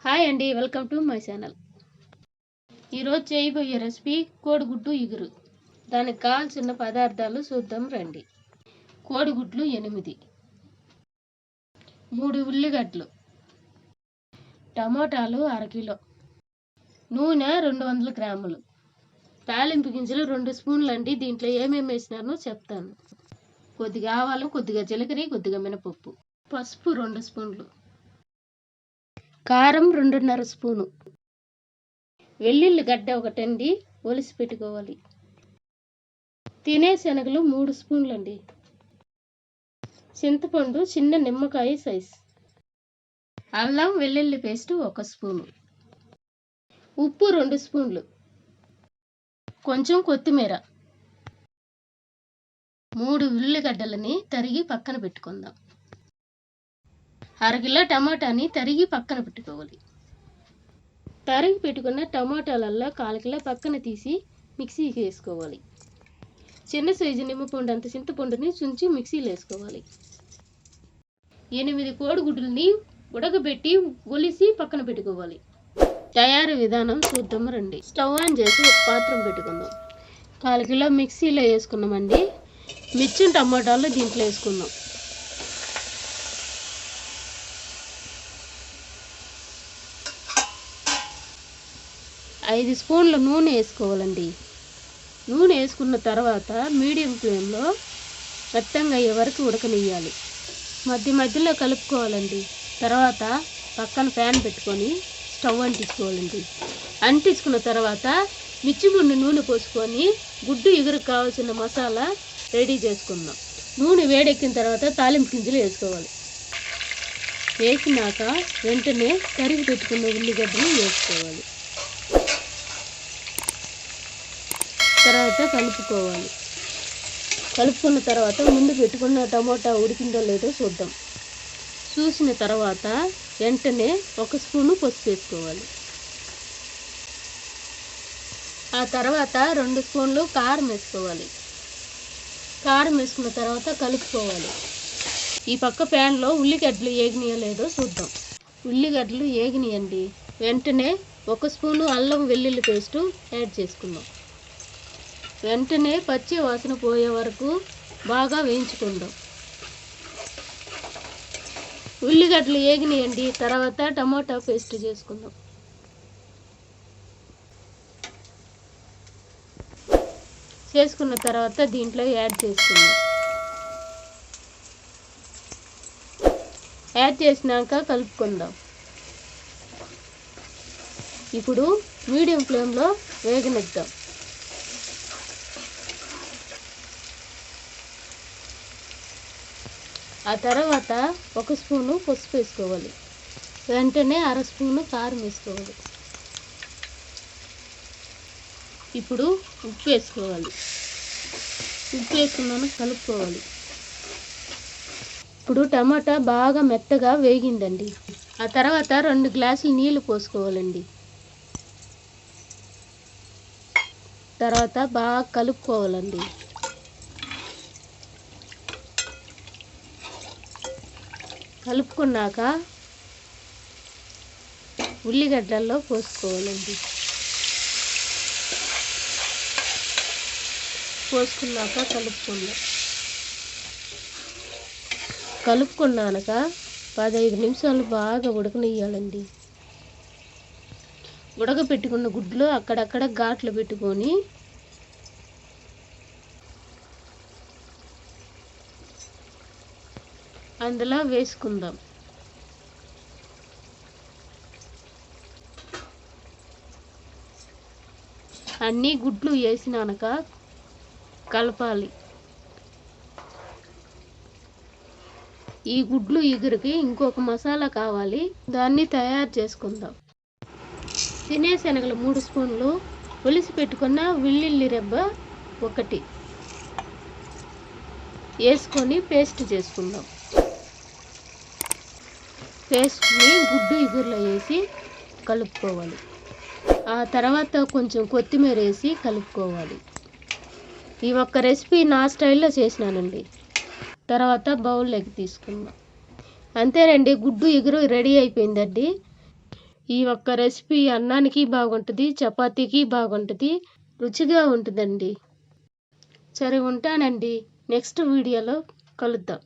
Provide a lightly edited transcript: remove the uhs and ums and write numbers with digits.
Hi అండి, welcome to my channel. ఈరోజు చేయబోయే రెసిపీ కోడిగుడ్డు ఇగురు. దానికి కావాల్సిన పదార్థాలు చూద్దాం రండి. కోడిగుడ్లు 8, 3 ఉల్లిగడ్డలు, టమోటాలు 1/2 కిలో, నూనె 200 గ్రాములు, తాలింపు గింజలు 2 స్పూన్లు అండి. దీంట్లో ఏమేమి వేసినానో చెప్తాను. కొద్దిగా ఆవాలు, కొద్దిగా జీలకర్ర, కొద్దిగా మినపప్పు, పసుపు 2 స్పూన్లు, కారం 2.5 స్పూను, వెల్లుల్లి గడ్డ 1 అండి, ఒలిసి పెట్టుకోవాలి. తినే శనగలు 3 స్పూన్లు అండి, చింతపండు చిన్న నిమ్మకాయ సైజ్, అల్లం వెల్లుల్లి పేస్ట్ 1 స్పూను, ఉప్పు 2 స్పూన్లు, కొంచెం కొత్తిమీర, 3 ఉల్లిగడ్డలని తరిగి పక్కన పెట్టుకుందాం. 1/2 కిలో టమాటాని తరిగి పక్కన పెట్టుకోవాలి. తరిగి పెట్టుకున్న టమాటాలల్లో 1/4 కిలో పక్కన తీసి మిక్సీకి వేసుకోవాలి. చిన్న సైజు నిమ్మపండు అంత చింతపండుని చుంచి మిక్సీలో వేసుకోవాలి. 8 కోడిగుడ్లని ఉడకబెట్టి ఒలిసి పక్కన పెట్టుకోవాలి. తయారీ విధానం చూద్దాం రండి. స్టవ్ ఆన్ చేసి ఒక పాత్ర పెట్టుకుందాం. 1/4 కిలో మిక్సీలో వేసుకున్నామండి. మిర్చి టమాటాలు దీంట్లో వేసుకుందాం. ఐదు స్పూన్ల నూనె వేసుకోవాలండి. నూనె వేసుకున్న తర్వాత మీడియం ఫ్లేమ్లో మెత్తంగా అయ్యే వరకు ఉడకనియ్యాలి. మధ్యలో కలుపుకోవాలండి. తర్వాత పక్కన ప్యాన్ పెట్టుకొని స్టవ్ అంటించుకోవాలండి. అంటించుకున్న తర్వాత మిర్చి గుండు నూనె పోసుకొని గుడ్డు ఎగురుకు కావాల్సిన మసాలా రెడీ చేసుకుందాం. నూనె వేడెక్కిన తర్వాత తాలింపు గింజలు వేసుకోవాలి. వేసినాక వెంటనే తరిగి పెట్టుకున్న ఉల్లిగడ్డలు వేసుకోవాలి. తర్వాత కలుపుకోవాలి. కలుపుకున్న తర్వాత ముందు పెట్టుకున్న టమోటా ఉడికిందో లేదో చూద్దాం. చూసిన తర్వాత వెంటనే 1 స్పూను పసుపు వేసుకోవాలి. ఆ తర్వాత 2 స్పూన్లు కారం వేసుకోవాలి. కారం వేసుకున్న తర్వాత కలుపుకోవాలి. ఈ పక్క ప్యాన్లో ఉల్లిగడ్డలు ఏగినాయో లేదో చూద్దాం. ఉల్లిగడ్డలు ఏగినాయండి. వెంటనే 1 స్పూను అల్లం వెల్లుల్లి పేస్టు యాడ్ చేసుకుందాం. వెంటనే పచ్చి వాసన పోయే వరకు బాగా వేయించుకుందాం. ఉల్లిగడ్డలు ఏగినాయండి. తర్వాత టమాటా పేస్ట్ చేసుకుందాం. చేసుకున్న తర్వాత దీంట్లో యాడ్ చేసుకుందాం. యాడ్ చేసినాక కలుపుకుందాం. ఇప్పుడు మీడియం ఫ్లేమ్లో వేగనిద్దాం. ఆ తర్వాత 1 స్పూను పసుపు వేసుకోవాలి. వెంటనే 1/2 స్పూను కారం వేసుకోవాలి. ఇప్పుడు ఉప్పు వేసుకోవాలి. ఉప్పు వేసుకున్నాను కలుపుకోవాలి. ఇప్పుడు టమాటా బాగా మెత్తగా వేగిందండి. ఆ తర్వాత 2 గ్లాసులు నీళ్లు పోసుకోవాలండి. తర్వాత బాగా కలుపుకోవాలండి. కలుపుకున్నాక ఉల్లిగడ్డల్లో పోసుకోవాలండి. పోసుకున్నాక కలుపుకున్నాక 15 నిమిషాలు బాగా ఉడకనియ్యాలండి. ఉడకపెట్టుకున్న గుడ్లు అక్కడక్కడ ఘాట్లు పెట్టుకొని అందులో వేసుకుందాం. అన్నీ గుడ్లు వేసినాక కలపాలి. ఈ గుడ్లు ఇగురికి ఇంకొక మసాలా కావాలి, దాన్ని తయారు చేసుకుందాం. తినే శనగలు 3 స్పూన్లు, ఒలిసి పెట్టుకున్న వెల్లుల్లి రెబ్బ 1 వేసుకొని పేస్ట్ చేసుకుందాం. పేస్ట్ని గుడ్డు ఇగురులో వేసి కలుపుకోవాలి. ఆ తర్వాత కొంచెం కొత్తిమీర వేసి కలుపుకోవాలి. ఈ ఒక్క రెసిపీ నా స్టైల్లో చేసినానండి. తర్వాత బౌల్లోకి తీసుకుందాం. అంతేనండి, గుడ్డు ఇగురు రెడీ అయిపోయిందండి. ఈ ఒక్క రెసిపీ అన్నానికి బాగుంటుంది, చపాతీకి బాగుంటుంది, రుచిగా ఉంటుందండి. సరే ఉంటానండి. నెక్స్ట్ వీడియోలో కలుద్దాం.